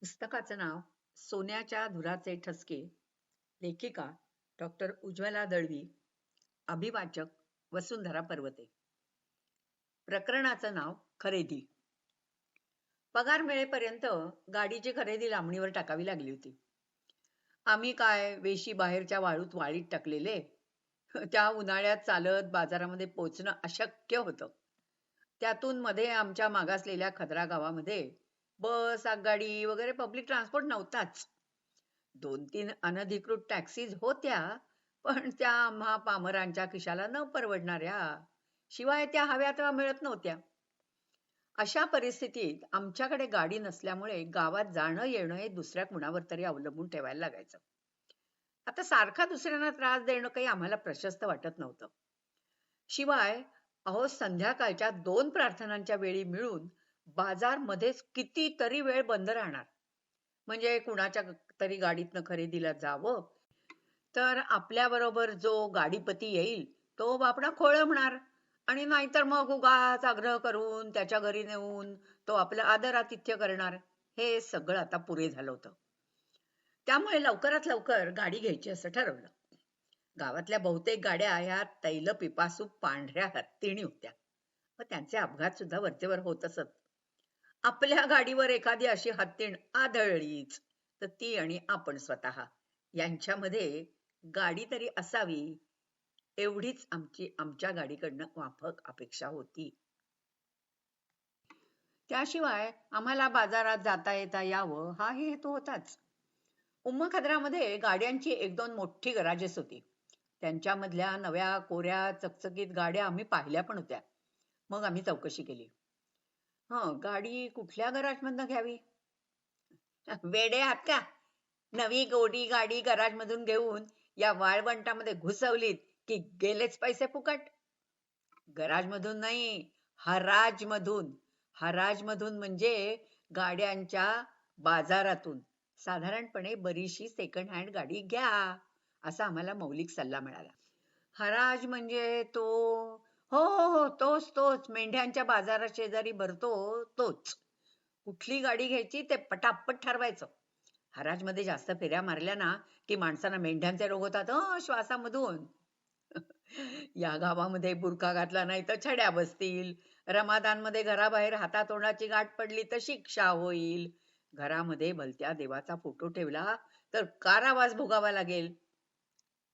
पुस्तकाचं नाव सोन्याच्या धुराचे ठसके. लेखिका डॉक्टर उज्ज्वला दळवी. अभिवाचक वसुंधरा पर्वते. प्रकरणाचं नाव खरेदी. पगार मिळेपर्यंत गाडीची खरेदी लांबणीवर टाकावी लागली होती. आम्ही काय वेशी बाहेरच्या वाळूत वाळीत टाकलेले. त्या उन्हाळ्यात चालत बाजारामध्ये पोचणं अशक्य होतं. त्यातून मध्ये आमच्या मागासलेल्या खदरा गावामध्ये बस, आगगाडी वगैरे पब्लिक ट्रान्सपोर्ट नव्हताच. 2-3 अनधिकृत टॅक्सीज होत्या, पण त्या आम्हा पामरांच्या खिशाला न परवडणाऱ्या. शिवाय त्या हव्या तेव्हा मिळत नव्हत्या. अशा परिस्थितीत आमच्याकडे गाडी नसल्यामुळे गावात जाणं येणं हे दुसऱ्या कुणावर तरी अवलंबून ठेवायला लागायचं. आता सारखा दुसऱ्यांना त्रास देणं काही आम्हाला प्रशस्त वाटत नव्हतं. शिवाय अहो संध्याकाळच्या 2 प्रार्थनांच्या वेळी मिळून बाजार मध्येच कितीतरी वेळ बंद राहणार. म्हणजे कुणाच्या तरी गाडीतनं खरेदीला जावं, तर आपल्याबरोबर जो गाडीपती येईल तो बापडा खोळंबणार आणि नाहीतर मग उगाच आग्रह करून त्याच्या घरी नेऊन तो आपलं आदरातिथ्य करणार. हे सगळं आता पुरे झालं होतं. त्यामुळे लवकरात लवकर गाडी घ्यायची असं ठरवलं. गावातल्या बहुतेक गाड्या ह्या तैल पिपासू पांढऱ्या हत्तीणी होत्या व त्यांचे अपघात सुद्धा वरचेवर होत असत. आपल्या गाडीवर एखादी अशी हत्तीण आढळलीच तर ती आणि आपण स्वतः यांच्यामध्ये गाडी तरी असावी, एवढीच आमच्या गाडीकडनं माफक अपेक्षा होती. त्याशिवाय आम्हाला बाजारात जाता येता यावं हाही हेतू होताच. उम्मखदरामध्ये गाड्यांची 1-2 मोठी गराजेस होती. त्यांच्यामधल्या नव्या कोऱ्या चकचकीत गाड्या आम्ही पाहिल्या पण होत्या. मग आम्ही चौकशी केली. गाडी कुठल्या गराजमधनं घ्यावी? वेडे आहात का? नवी गोडी गाडी गराजमधून घेऊन या वाळवंटामध्ये घुसवलीत की गेलेच पैसे फुकट. गराजमधून नाही, हराजमधून. हराजमधून म्हणजे गाड्यांच्या बाजारातून. साधारणपणे बरीचशी सेकंड हँड गाडी घ्या, असा आम्हाला मौलिक सल्ला मिळाला. हराज म्हणजे तो, हो हो हो, तोच तोच, मेंढ्यांच्या बाजारा शेजारी भरतो तोच. कुठली गाडी घ्यायची ते पटापट ठरवायचं. हराजमध्ये जास्त फेऱ्या मारल्या ना की माणसांना मेंढ्यांचे रोग होतात श्वासामधून. या गावामध्ये बुरखा घातला नाही तर छड्या बसतील. रमादानमध्ये घराबाहेर हातातोंडाची गाठ पडली तर शिक्षा होईल. घरामध्ये भलत्या देवाचा फोटो ठेवला तर कारावास भोगावा लागेल.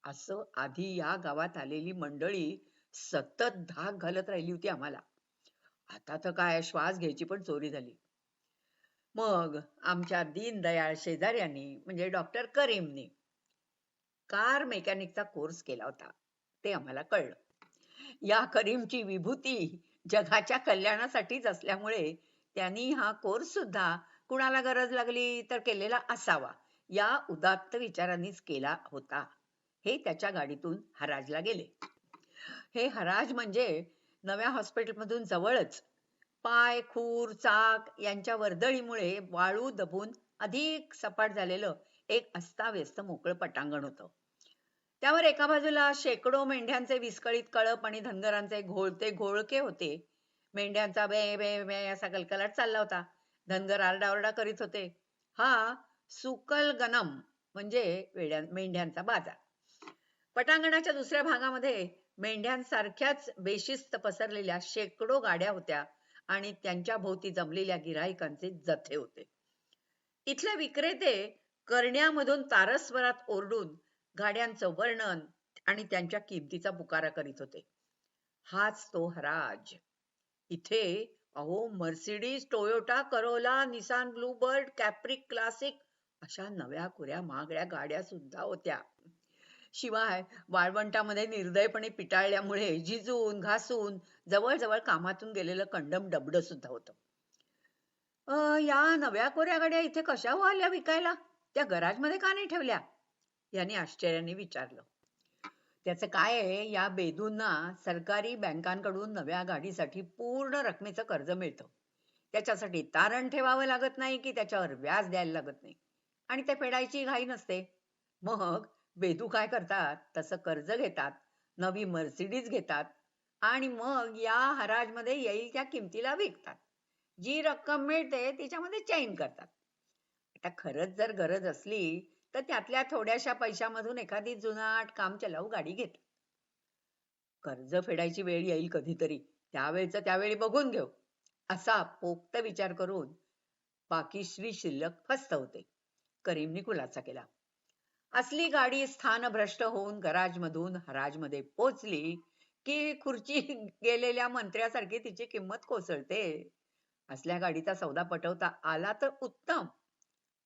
असं आधी या गावात आलेली मंडळी सतत धाक घालत राहिली होती आम्हाला. आता तर काय श्वास घ्यायची पण चोरी झाली. मग आमच्या दीनदयाळ शेजाऱ्यांनी म्हणजे डॉक्टर करीमनी कार मेकॅनिकचा कोर्स केला होता, ते आम्हाला कळलं. या करीमची विभूती जगाच्या कल्याणासाठीच असल्यामुळे त्यांनी हा कोर्स सुद्धा कुणाला गरज लागली तर केलेला असावा, या उदात्त विचारांनीच केला होता. हे त्याच्या गाडीतून हराजला गेले. हे हराज म्हणजे नव्या हॉस्पिटलमधून जवळच पाय, खूर, चाक यांच्या वर्दळीमुळे वाळू दबून अधिक सपाट झालेलं एक अस्ताव्यस्त मोकळं पटांगण होतं. त्यावर एका बाजूला शेकडो मेंढ्यांचे विस्कळीत कळप आणि धनगरांचे घोळते घोळके होते. मेंढ्यांचा बे बे बे असा कलकलाट चालला होता. धनगर आरडाओरडा करीत होते. हा सुकल गनम म्हणजे मेंढ्यांचा बाजार. पटांगणाच्या दुसऱ्या भागामध्ये मेंढ्यांसारख्याच बेशिस्त पसरलेल्या शेकडो गाड्या होत्या आणि त्यांच्या भोवती जमलेल्या गिराहिकांचे जथे होते. इथले विक्रेते करण्यामधून तारस्वरात ओरडून गाड्यांचं वर्णन आणि त्यांच्या किमतीचा पुकारा करीत होते. हाच तो हराज. इथे अहो Mercedes, Toyota Corolla, Nissan Bluebird, Caprice classic अशा नव्या कोऱ्या महागड्या गाड्या सुद्धा होत्या. शिवाय वाळवंटामध्ये निर्दयपणे पिटाळल्यामुळे झिजून घासून जवळ कामातून गेलेलं कंडम डबड सुद्धा होतं. या नव्या कोऱ्या गाड्या इथे कशा आल्या विकायला? त्या गराजमध्ये का नाही ठेवल्या? याने आश्चर्याने विचारलं. त्याचं काय आहे, या बेदूंना सरकारी बँकांकडून नव्या गाडीसाठी पूर्ण रकमेचं कर्ज मिळतं. त्याच्यासाठी तारण ठेवावं लागत नाही की त्याच्यावर व्याज द्यायला लागत नाही आणि ते फेडायची घाई नसते. मग बेदू काय करतात, तसं कर्ज घेतात, नवी मर्सिडीज घेतात आणि मग या हराजमध्ये येईल त्या किमतीला विकतात. जी रक्कम मिळते तिच्यामध्ये चैन करतात. आता खरंच जर गरज असली तर त्यातल्या थोड्याशा पैशामधून एखादी जुनाट काम चलाऊ गाडी घेत. कर्ज फेडायची वेळ येईल कधीतरी, त्यावेळचं त्यावेळी बघून घेऊ, असा पोक्त विचार करून बाकीश्री शिल्लक फस्त होते. करीमने खुलासा केला. असली गाडी स्थानभ्रष्ट होऊन गराजमधून हराजमध्ये पोचली की खुर्ची गेलेल्या मंत्र्यासारखी तिची किंमत कोसळते. असल्या गाडीचा सौदा पटवता आला तर उत्तम,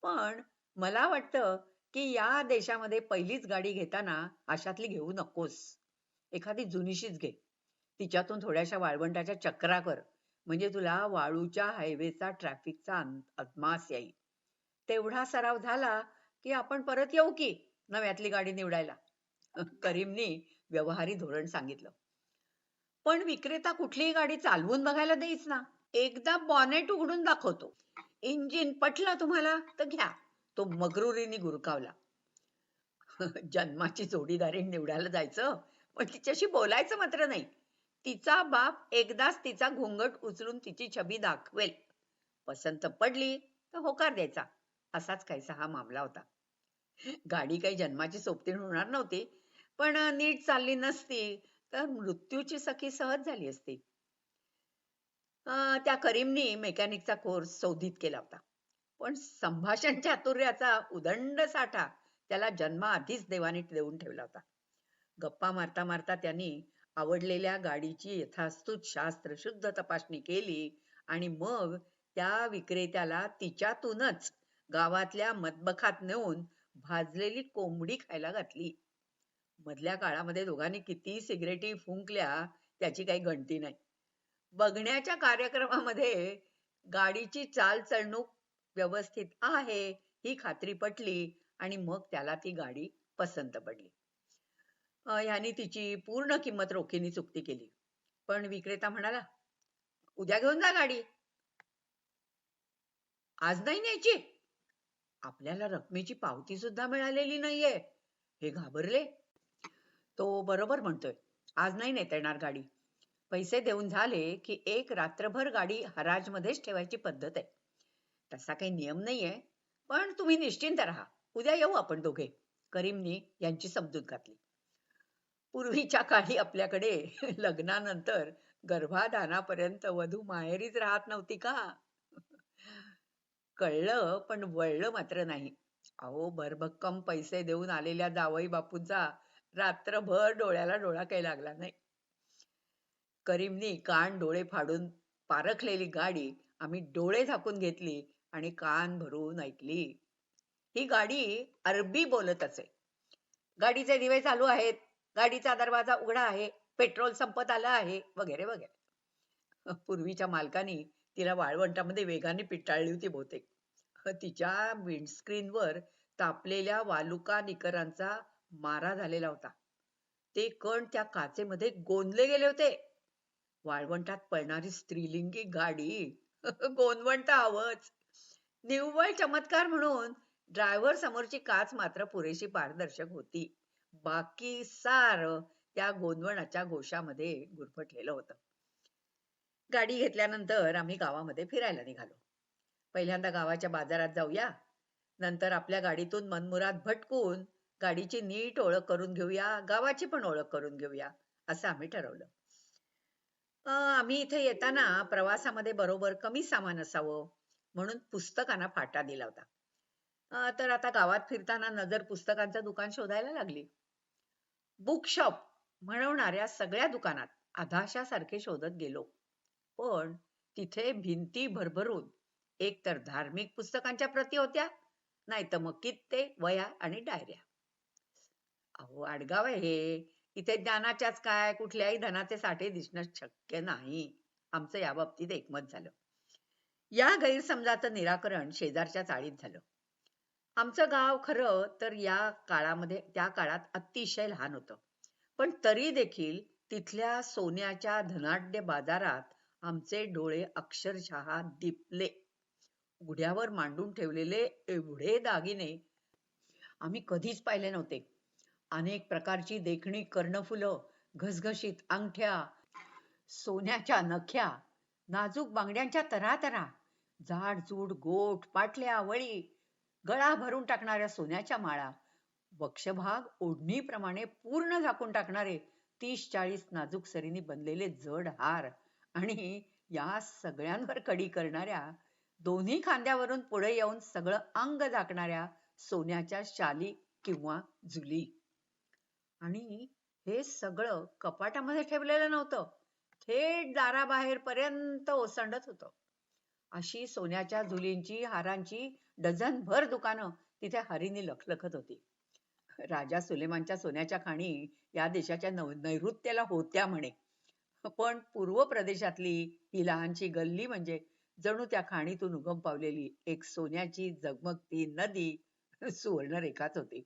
पण मला वाटतं की या देशामध्ये पहिलीच गाडी घेताना अशातली घेऊ नकोस. एखादी जुनीशीच घे. तिच्यातून थोड्याशा वाळवंटाच्या चक्रा कर, म्हणजे तुला वाळूच्या हायवेचा ट्रॅफिकचा अदमास येईल. तेवढा सराव झाला की आपण परत येऊ की नव्यातली गाडी निवडायला. करीमनी व्यवहारी धोरण सांगितलं. पण विक्रेता कुठलीही गाडी चालवून बघायला देईच ना. एकदा बॉनेट उघडून दाखवतो. इंजिन पटलं तुम्हाला तर घ्या. तो मगरुरीने गुरकावला. जन्माची जोडीदारी निवडायला जायचं, पण तिच्याशी बोलायचं मात्र नाही. तिचा बाप एकदाच तिचा घोंगट उचलून तिची छबी दाखवेल. पसंत पडली तर होकार द्यायचा. असाच काहीसा हा मामला होता. गाडी काही जन्माची सोबतीण होणार नव्हती, पण नीट चालली नसती तर मृत्यूची सखी सहज झाली असती. त्या करीमनी मेकॅनिकचा कोर्स शोधित केला होता, पण संभाषण चातुर्याचा उदंड साठा त्याला जन्माआधीच देवाने देऊन ठेवला होता. गप्पा मारता मारता त्यांनी आवडलेल्या गाडीची यथास्तुत शास्त्र शुद्ध तपासणी केली आणि मग त्या विक्रेत्याला तिच्यातूनच गावातल्या मतबखात नेऊन भाजलेली कोंबडी खायला घातली. मधल्या काळामध्ये दोघांनी किती सिगरेटी फुंकल्या त्याची काही गणती नाही. बघण्याच्या कार्यक्रमामध्ये गाडीची चालचलणूक व्यवस्थित आहे ही खात्री पटली आणि मग त्याला ती गाडी पसंत पडली. ह्यानी तिची पूर्ण किंमत रोखीने चुकती केली. पण विक्रेता म्हणाला, उद्या घेऊन जा गाडी. आज नाही न्यायची? आपल्याला रकमेची पावती सुद्धा मिळालेली नाहीये. हे घाबरले. तो बरोबर म्हणतोय, आज नाही नेता येणार गाडी. पैसे देऊन झाले की एक रात्रभर गाडी हराजमध्येच ठेवायची पद्धत आहे. तसा काही नियम नाहीये, पण तुम्ही निश्चिंत राहा. उद्या येऊ आपण दोघे. करीमनी यांची समजूत घातली. पूर्वीच्या काळी आपल्याकडे लग्नानंतर गर्भाधानापर्यंत वधू माहेरीच राहत नव्हती का? कळलं पण वळलं मात्र नाही. अहो, भरभक्कम पैसे देऊन आलेल्या जावई बापूंचा रात्रभर डोळ्याला डोळा काही लागला नाही. करीमनी कान डोळे फाडून पारखलेली गाडी आम्ही डोळे झाकून घेतली आणि कान भरून ऐकली. ही गाडी अरबी बोलत असे. गाडीचे दिवे चालू आहेत, गाडीचा दरवाजा उघडा आहे, पेट्रोल संपत आलं आहे, वगैरे वगैरे. पूर्वीच्या मालकानी तिला वाळवंटामध्ये वेगाने पिटाळली होती बहुतेक. तिच्या विंडस्क्रीनवर तापलेल्या वालुका निकरांचा मारा झालेला होता. ते कण त्या काचेमध्ये गोंदले गेले होते. वाळवंटात पळणारी स्त्रीलिंगी गाडी गोंदवंट हवंच. निव्वळ चमत्कार म्हणून ड्रायव्हर समोरची काच मात्र पुरेशी पारदर्शक होती. बाकी सारं त्या गोंदवणाच्या गोशामध्ये गुरफटलेलं होतं. गाडी घेतल्यानंतर आम्ही गावामध्ये फिरायला निघालो. पहिल्यांदा गावाच्या बाजारात जाऊया, नंतर आपल्या गाडीतून मनमुराद भटकून गाडीची नीट ओळख करून घेऊया, गावाची पण ओळख करून घेऊया, असं आम्ही ठरवलं. आम्ही इथे येताना प्रवासामध्ये बरोबर कमी सामान असावं म्हणून पुस्तकांना फाटा दिला होता. तर आता गावात फिरताना नजर पुस्तकांचं दुकान शोधायला लागली. बुकशॉप म्हणवणाऱ्या सगळ्या दुकानात अधाशासारखे शोधत गेलो, पण तिथे भिंती भरभरून एक तर धार्मिक पुस्तकांच्या प्रती होत्या, नाही तर मग कित्ते, वह्या आणि डायऱ्या. अहो, आडगाव आहे हे. इथे ज्ञानाच्याच काय कुठल्याही धनाचे साठे दिसणं शक्य नाही. आमचं या बाबतीत एकमत झालं. या गैरसमजाचं निराकरण शेजारच्या चाळीत झालं. आमचं गाव खरं तर त्या काळात अतिशय लहान होतं, पण तरी देखील तिथल्या सोन्याच्या धनाढ्य बाजारात आमचे डोळे अक्षरशः दिपले. उघड्यावर मांडून ठेवलेले एवढे दागिने आम्ही कधीच पाहिले नव्हते. अनेक प्रकारची देखणी कर्णफुलं, घसघशीत अंगठ्या, सोन्याच्या नख्या, नाजूक बांगड्यांच्या तरातरा, जाडजूड गोठ पाटल्या वळी, गळा भरून टाकणाऱ्या सोन्याच्या माळा, वक्षभाग ओढणीप्रमाणे पूर्ण झाकून टाकणारे 30-40 नाजूक सरींनी बनलेले जड हार आणि या सगळ्यांवर कडी करणाऱ्या, दोन्ही खांद्यावरून पुढे येऊन सगळं अंग झाकणाऱ्या सोन्याच्या शाली किंवा जुली. आणि हे सगळं कपाटामध्ये ठेवलेलं नव्हतं, थेट दाराबाहेर पर्यंत ओसंडत होतं. अशी सोन्याच्या जुलींची, हारांची डझनभर दुकानं तिथे हरीने लखलखत होती. राजा सुलेमानच्या सोन्याच्या खाणी या देशाच्या नैऋत्याला होत्या म्हणे, पण पूर्व प्रदेशातली ही लहानशी गल्ली म्हणजे जणू त्या खाणीतून उगम पावलेली एक सोन्याची झगमगती नदी सुवर्णरेखाच होती.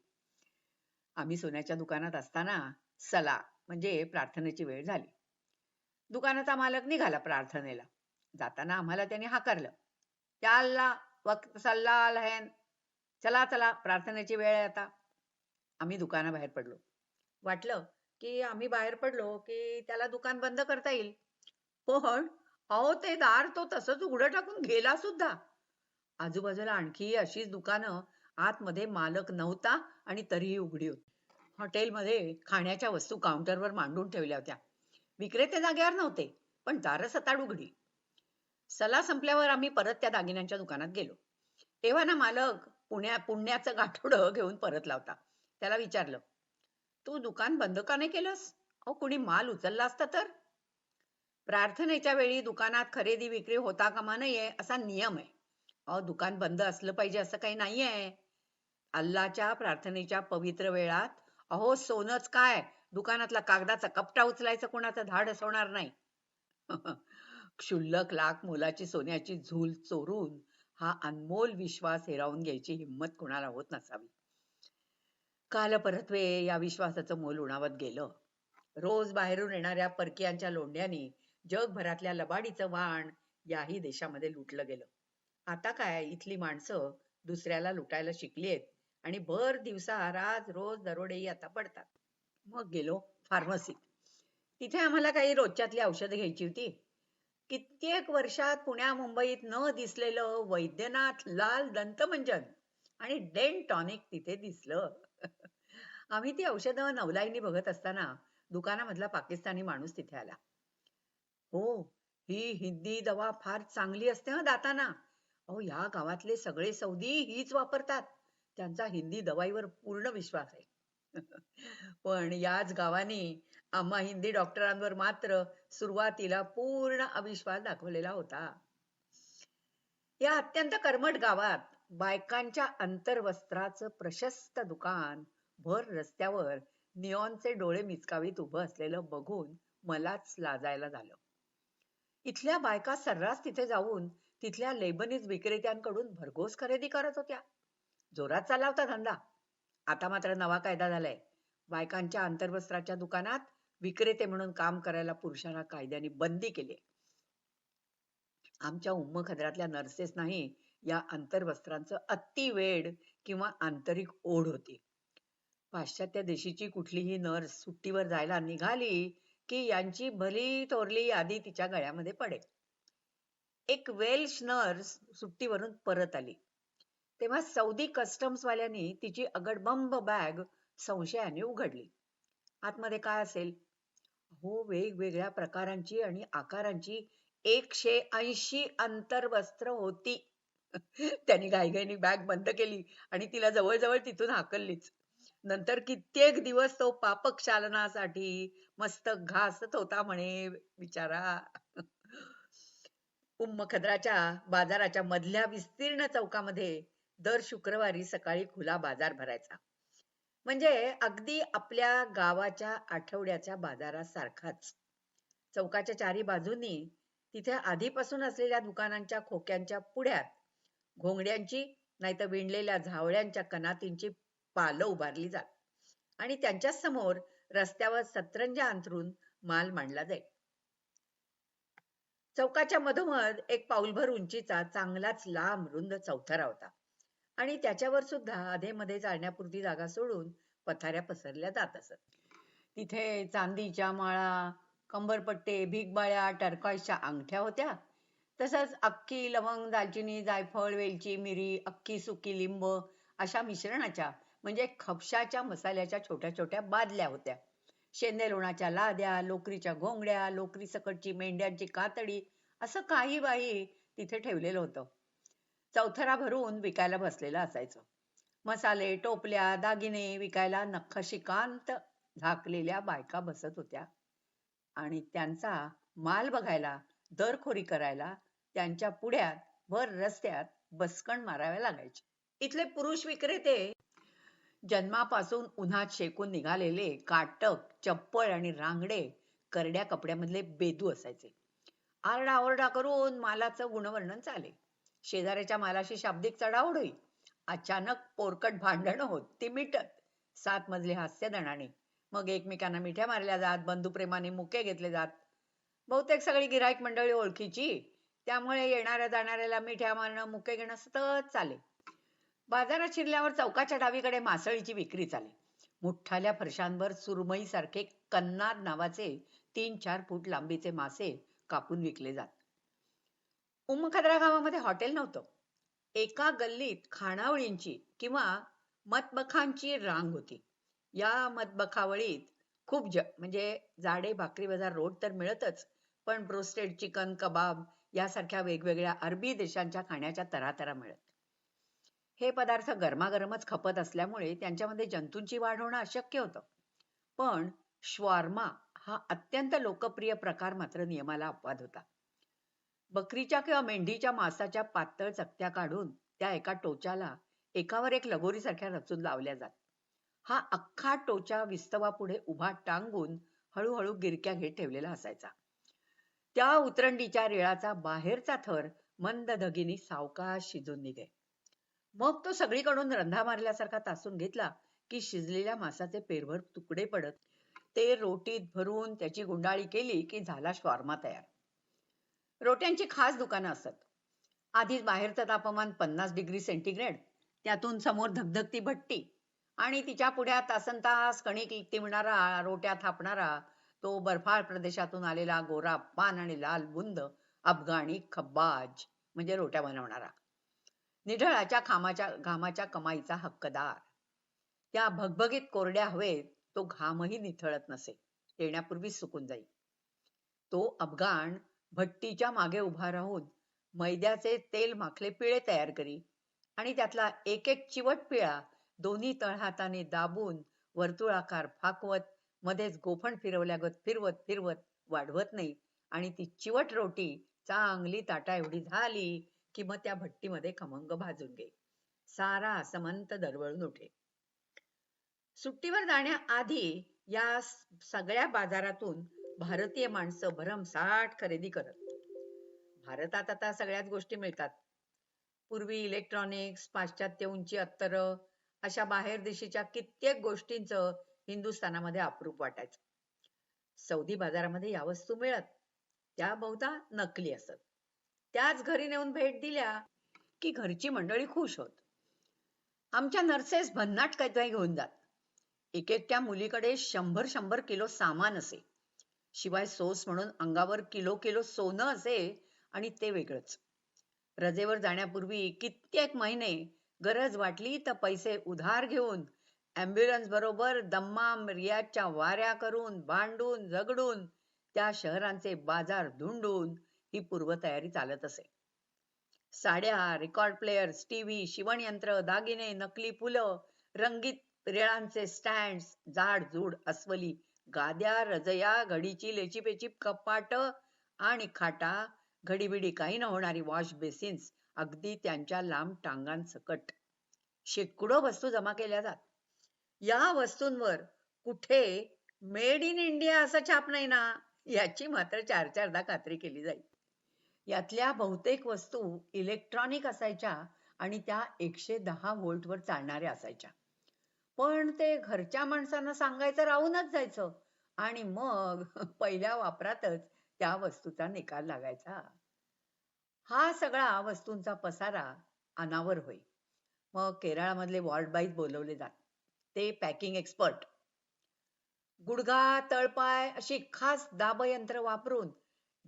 आम्ही सोन्याच्या दुकानात असताना सला म्हणजे प्रार्थनेची वेळ झाली. दुकानाचा मालक निघाला प्रार्थनेला. जाताना आम्हाला त्याने हाकारलं, या अल्ला वक्त सल्ला है, चला चला प्रार्थनेची वेळ आहे आता. आम्ही दुकानाबाहेर पडलो. वाटलं की आम्ही बाहेर पडलो की त्याला दुकान बंद करता येईल, पण अहो ते दार तो तसंच उघडं टाकून गेला सुद्धा. आजूबाजूला आणखी अशीच दुकानं, आतमध्ये मालक नव्हता आणि तरीही उघडी होती. हॉटेलमध्ये खाण्याच्या वस्तू काउंटरवर मांडून ठेवल्या होत्या. विक्रेते जागेवर नव्हते, पण दारं सताड उघडी. सला संपल्यावर आम्ही परत त्या दागिन्यांच्या दुकानात गेलो. तेव्हा ना मालक पुण्याचं गाठोडं घेऊन परतला होता. त्याला विचारलं, तू दुकान बंद का नाही केलंस? अहो कुणी माल उचलला असता तर? प्रार्थनेच्या वेळी दुकानात खरेदी विक्री होता कामा नये असा नियम आहे. अहो दुकान बंद असलं पाहिजे असं काही नाहीये. अल्लाच्या प्रार्थनेच्या पवित्र वेळात अहो सोनच काय, दुकानातला कागदाचा कपटा उचलायचं कोणाचं धाडस होणार नाही. क्षुल्लक लाख मोलाची सोन्याची झूल चोरून हा अनमोल विश्वास हिरावून घ्यायची हिंमत कोणाला होत नसावी. काल परत्वे या विश्वासाचं मोल उणावत गेलं. रोज बाहेरून येणाऱ्या परकीयांच्या लोंढ्यांनी जगभरातल्या लबाडीचं वाण याही देशामध्ये लुटलं गेलं. आता काय इथली माणसं दुसऱ्याला लुटायला शिकली आहेत आणि भर दिवसा रोज दरोडेही आता पडतात. मग गेलो फार्मसीत. तिथे आम्हाला काही रोजच्यातली औषधं घ्यायची होती. कित्येक वर्षात पुण्या मुंबईत न दिसलेलं वैद्यनाथ लाल दंतमंजन आणि डेंट टॉनिक तिथे दिसलं. आम्ही ती औषधं नवलाईनी बघत असताना दुकानामधला पाकिस्तानी माणूस तिथे आला. हो, ही हिंदी दवा फार चांगली असते हं दातांना. अहो या गावातले सगळे सौदी हीच वापरतात. त्यांचा हिंदी दवाईवर पूर्ण विश्वास आहे. पण याच गावानी आम्हा हिंदी डॉक्टरांवर मात्र सुरुवातीला पूर्ण अविश्वास दाखवलेला होता. या अत्यंत कर्मठ गावात बायकांच्या अंतर्वस्त्राचं प्रशस्त दुकान भर रस्त्यावर निऑनचे डोळे मिचकावीत उभं असलेलं बघून मलाच लाजायला झालं. इथल्या बायका सर्रास तिथे जाऊन तिथल्या लेबनीज विक्रेत्यांकडून भरघोस खरेदी करत होत्या. जोरात चालला होता धंदा. आता मात्र नवा कायदा झालाय. बायकांच्या अंतर्वस्त्राच्या दुकानात विक्रेते म्हणून काम करायला पुरुषांना कायद्याने बंदी केली. आमच्या खदरातल्या नर्सेसनाही या अंतर्वस्त्रांचं अतिवेड किंवा आंतरिक ओढ होती. पाश्चात्य देशीची कुठलीही नर्स सुट्टीवर जायला निघाली की यांची भली थोरली यादी तिच्या गळ्यामध्ये पडे. एक वेल्श नर्स सुट्टीवरून परत आली तेव्हा सौदी कस्टम्सवाल्यांनी तिची अगडबंब बॅग संशयाने उघडली. आतमध्ये काय असेल? हो, वेगवेगळ्या प्रकारांची आणि आकारांची 180 अंतर्वस्त्र होती. त्यांनी घाईघाईने बॅग बंद केली आणि तिला जवळजवळ तिथून हाकललीच. नंतर कित्येक दिवस तो पापक चालनासाठी मस्त घासत होता म्हणे बिचारा. खदराच्या बाजाराच्या मधल्या विस्तीर्ण चौकामध्ये दर शुक्रवारी सकाळी खुला बाजार भरायचा. म्हणजे अगदी आपल्या गावाच्या आठवड्याच्या बाजारासारखाच. चौकाच्या चारी बाजूंनी तिथे आधीपासून असलेल्या दुकानांच्या खोक्यांच्या पुढ्यात घोंगड्यांची नाहीतर विणलेल्या झावळ्यांच्या कनातींची पालं उभारली जात आणि त्यांच्या समोर रस्त्यावर सतरंजा अंथरून माल मांडला जाईल. चौकाच्या मधोमध एक पाऊलभर उंचीचा चांगलाच लांब रुंद चौथरा होता आणि त्याच्यावर सुद्धा अधेमध्ये चालण्यापुरती जागा सोडून पथाऱ्या पसरल्या जात असत. तिथे चांदीच्या माळा, कंबरपट्टे, भिगबाळ्या, टरकॉईसच्या अंगठ्या होत्या. तसंच अख्खी लवंग, दालचिनी, जायफळ, वेलची, मिरी, अख्खी सुकी लिंब अशा मिश्रणाच्या म्हणजे खपशाच्या मसाल्याच्या छोट्या छोट्या बादल्या होत्या. शेंदे लोणाच्या लाद्या, लोकरीच्या घोंगड्या, लोकरी सकटची मेंढ्यांची कातडी असं काही बाही तिथे ठेवलेलं होतं. चौथरा भरून विकायला बसलेलं असायचं. मसाले, टोपल्या, दागिने विकायला नखशिकांत झाकलेल्या बायका बसत होत्या आणि त्यांचा माल बघायला, दरखोरी करायला त्यांच्या पुढ्यात भर रस्त्यात बसकण माराव्या लागायचे. इथले पुरुष विक्रेते जन्मापासून उन्हात शेकून निघालेले काटक, चप्पळ आणि रांगडे करड्या कपड्यामधले बेदू असायचे. आरडाओरडा करून मालाचं गुणवर्णन चाले. शेजाऱ्याच्या मालाशी शाब्दिक चढाओढ होई. अचानक पोरकट भांडणं होत, ती मिटत. 7 मजले हास्यदणाने. मग एकमेकांना मिठ्या मारल्या जात, बंधुप्रेमाने मुके घेतले जात. बहुतेक सगळी गिऱ्हाईक मंडळी ओळखीची, त्यामुळे येणाऱ्या जाणाऱ्याला मिठ्या मारणं, मुके घेणं सतत चाले. बाजारात शिरल्यावर चौकाच्या डावीकडे मासळीची विक्री चाले. मोठाल्या फरशांवर सुरमईसारखे कन्नाद नावाचे 3-4 फूट लांबीचे मासे कापून विकले जात. उमखद्रा गावामध्ये हॉटेल नव्हतं. एका गल्लीत खानावळींची किंवा मतबखांची रांग होती. या मतबखावळीत खूप म्हणजे जाडे भाकरी बाजार रोड तर मिळतच, पण ब्रोस्टेड चिकन, कबाब यासारख्या वेगवेगळ्या अरबी देशांच्या खाण्याच्या तऱ्हातऱ्हा मिळत. हे पदार्थ गरमागरमच खपत असल्यामुळे त्यांच्यामध्ये जंतूंची वाढ होणं अशक्य होतं. पण श्वार्मा हा अत्यंत लोकप्रिय प्रकार मात्र नियमाला अपवाद होता. बकरीच्या किंवा मेंढीच्या मांसाच्या पातळ चकत्या काढून त्या एका टोचाला एकावर एक लगोरीसारख्या रचून लावल्या जात. हा अख्खा टोचा विस्तवापुढे उभा टांगून हळूहळू गिरक्या घेत ठेवलेला असायचा. त्या उतरंडीच्या रेळाचा बाहेरचा थर मंद धगिनी सावकाश शिजून निघे. मग तो सगळीकडून रंधा मारल्यासारखा तासून घेतला की शिजलेल्या मांसाचे पेरभर तुकडे पडत. ते रोटीत भरून त्याची गुंडाळी केली की झाला श्वार्मा तयार. रोट्यांची खास दुकानं असत. आधीच बाहेरचं तापमान 50 डिग्री सेंटीग्रेड, त्यातून समोर धगधगती भट्टी आणि तिच्या पुढ्यात तासनतास कणिक तिळणारा, रोट्या थापणारा तो बर्फाळ प्रदेशातून आलेला गोरा पान आणि लाल बुंद अफगाणी खब्बाज म्हणजे रोट्या बनवणारा. निढळाच्या घामाच्या कमाईचा हक्कदार. त्या भगभगीत कोरड्या हवेत तो घामही निथळत नसे, येण्यापूर्वीच सुकून जाई. तो अफगाण भट्टीच्या मागे उभा राहून मैद्याचे तेल माखले पिळे तयार करी आणि त्यातला एक एक चिवट पिळा दोन्ही तळहाताने दाबून वर्तुळाकार फाकवत, मध्येच गोफण फिरवल्यागत फिरवत फिरवत वाढवत नाही आणि ती चिवट रोटी चांगली ताटा एवढी झाली की मग त्या भट्टीमध्ये खमंग भाजून घे. सारा समंत दरवळून उठे. सुट्टीवर जाण्याआधी या सगळ्या बाजारातून भारतीय माणसं भरमसाठ खरेदी करत. भारतात आता सगळ्याच गोष्टी मिळतात. पूर्वी इलेक्ट्रॉनिक्स, पाश्चात्य उंची अत्तरं अशा बाहेर देशीच्या कित्येक गोष्टींचं हिंदुस्थानामध्ये अप्रूप वाटायचं. सौदी बाजारामध्ये या वस्तू मिळत. त्या बहुधा नकली असत. त्याच घरी नेऊन भेट दिल्या की घरची मंडळी खुश होत. आमच्या नर्सेस भन्नाट काही घेऊन जात. एक-एक मुलीकडे 100-100 किलो सामान असे. शिवाय सोस म्हणून अंगावर किलो किलो सोनं असे आणि ते वेगळंच. रजेवर जाण्यापूर्वी कित्येक महिने गरज वाटली तर पैसे उधार घेऊन ॲम्ब्युलन्स बरोबर दम्माम रियाजच्या वाऱ्या करून, भांडून, झगडून त्या शहरांचे बाजार धुंडून ही पूर्वतयारी चालत असे. साड्या, रेकॉर्ड प्लेयर्स, टीव्ही, शिवणयंत्र, दागिने, नकली फुलं, रंगीत रेळांचे स्टँड्स, जाडजूड अस्वली, गाद्या, रजया, घडीची लेचीपेची कपाट आणि खाटा, घडीबिडी काही न होणारी वॉश बेसिन्स अगदी त्यांच्या लांब टांगांसकट. शेकडो वस्तू जमा केल्या जात. या वस्तूंवर कुठे मेड इन इंडिया असं छाप नाही ना, याची मात्र 4-4दा खात्री केली जाईल. यातल्या बहुतेक वस्तू इलेक्ट्रॉनिक असायच्या आणि त्या 110 व्होल्टवर चालणाऱ्या असायच्या. पण ते घरच्या माणसांना सांगायचं राहूनच जायचं आणि मग पहिल्या वापरातच त्या वस्तूचा निकाल लागायचा. हा सगळा वस्तूंचा पसारा अनावर होई. मग केरळमधले वॉर्ड बॉईज बोलवले जात. ते पॅकिंग एक्सपर्ट. गुडघा, तळपाय अशी खास दाबयंत्र वापरून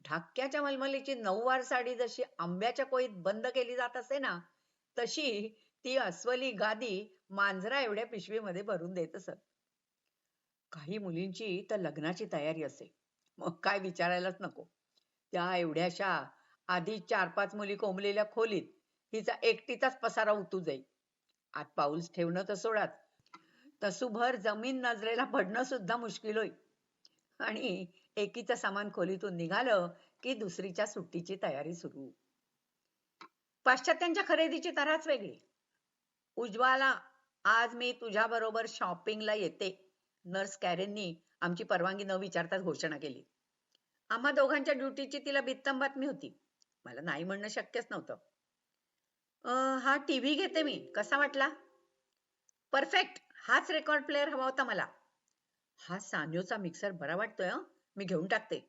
ढाक्याच्या मलमलीची नऊवार साडी जशी आंब्याच्या कोळीत बंद केली जात असे ना, तशी ती अस्वली गादी मांजरा एवढ्या पिशवीमध्ये भरून देत असत. काही मुलींची तर लग्नाची तयारी असे, मग काय विचारायलाच नको. त्या एवढ्याशा आधी 4-5 मुली कोंबलेल्या खोलीत हिचा एकटीचाच पसारा उतू जाई. आत पाऊल ठेवणं तर सोडाच, तसूभर जमीन नजरेला पडणं सुद्धा मुश्किल होई. आणि एकीचं सामान खोलीतून निघालं की दुसरीच्या सुट्टीची तयारी सुरू. पाश्चात्यांच्या खरेदीची तऱ्हाच वेगळी. उज्ज्वला, आज मी तुझ्या बरोबर शॉपिंगला येते, नर्स कॅरेननी आमची परवानगी न विचारताच घोषणा केली. आम्हा दोघांच्या ड्युटीची तिला बित्तम बातमी होती. मला नाही म्हणणं शक्यच नव्हतं. हा टीव्ही घेते मी, कसा वाटला? परफेक्ट, हाच रेकॉर्ड प्लेअर हवा होता मला. हा सान्योचा मिक्सर बरा वाटतोय, मी घेऊन टाकते.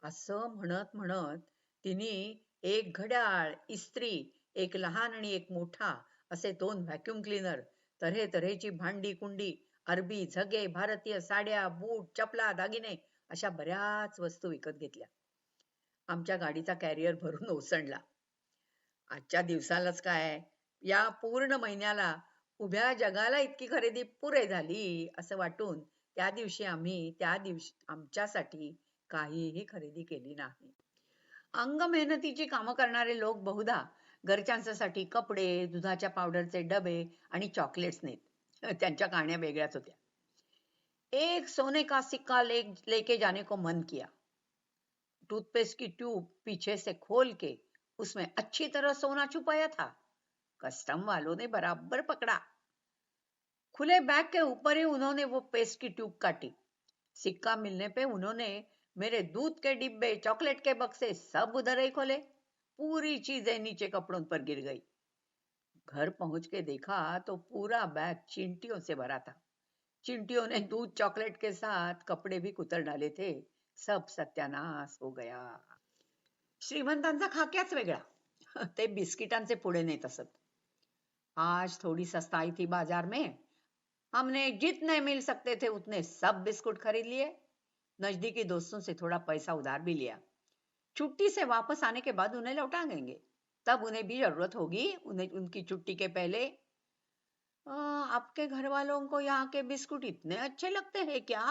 असं म्हणत म्हणत तिने एक घड्याळ, इस्त्री, एक लहान आणि एक मोठा असे 2 व्हॅक्युम क्लीनर, तऱ्हेतऱ्हेची भांडी कुंडी, अरबी झगे, भारतीय साड्या, बूट, चपला, दागिने अशा बऱ्याच वस्तू विकत घेतल्या. आमच्या गाडीचा कॅरियर भरून ओसंडला. आजच्या दिवसालाच काय, या पूर्ण महिन्याला उभ्या जगाला इतकी खरेदी पुरे झाली असं वाटून त्या दिवशी आमच्यासाठी काहीही खरेदी केली नाही. अंग मेहनतीची कामं करणारे लोक बहुधा घरच्यांसाठी कपडे, दुधाच्या पावडरचे डबे आणि चॉकलेट्स नेत. त्यांच्या कहाण्या वेगळ्याच होत्या. एक सोने का सिक्का लेके जाने को मन किया. टूथपेस्ट की ट्यूब पीछे से खोल के उसमें अच्छी तरह सोना छुपाया था. कस्टम वालों ने बराबर पकड़ा. खुले बैग के ऊपर ही उन्होंने वो पेस्ट की ट्यूब काटी. सिक्का मिलने पे उन्होंने मेरे दूध के डिब्बे, चॉकलेट के बक्से सब उधर ही खोले. पूरी चीजें नीचे कपड़ों पर गिर गई. घर पहुंच के देखा तो पूरा बैग चींटियों से भरा था. चिंटियों ने दूध चॉकलेट के साथ कपड़े भी कुतर डाले थे. सब सत्यानाश हो गया. श्रीमंतांचा खाक्याच वेगळा. ते बिस्किटांचे पुडे नेत असत. आज थोड़ी सस्ताई थी बाजार में, हमने जितने मिल सकते थे उतने सब बिस्कुट खरीद लिए. नजदीकी दोस्तों से थोड़ा पैसा उधार भी लिया. छुट्टी से वापस आने के बाद उन्हें लौटा देंगे. तब उन्हें भी जरूरत होगी, उन्हें उनकी छुट्टी के पहले. आपके घर वालों को यहाँ के बिस्कुट इतने अच्छे लगते हैं क्या?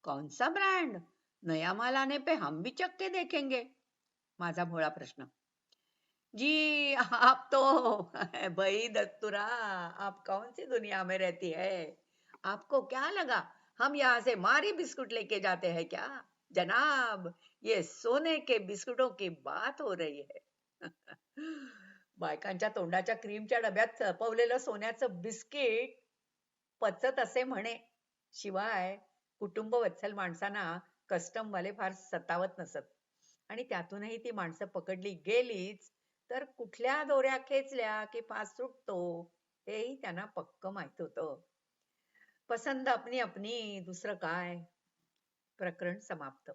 कौन सा ब्रांड? नया माल आने पे हम भी चख के देखेंगे. माझा भोळा प्रश्न. जी आप तो भाई दत्तुरा, आप कौन सी दुनिया में रहती है? आपको क्या लगा हम यहाँ से मारी बिस्कुट लेके जाते हैं क्या? जनाब, ये सोने के बिस्कुटों की बात हो रही है. बायकांच्या तोंडाच्या क्रीमच्या डब्यात लपवलेलं सोन्याचं बिस्किट पचत असे म्हणे. शिवाय कुटुंबवत्सल माणसांना कस्टम वाले फार सतावत नसत. आणि त्यातूनही ती माणसं पकडली गेलीच तर कुठल्या दोऱ्या खेचल्या की फास सुटतो हेही त्यांना पक्क माहित होतं. पसंद अपनी अपनी, दुसरं काय. प्रकरण समाप्त.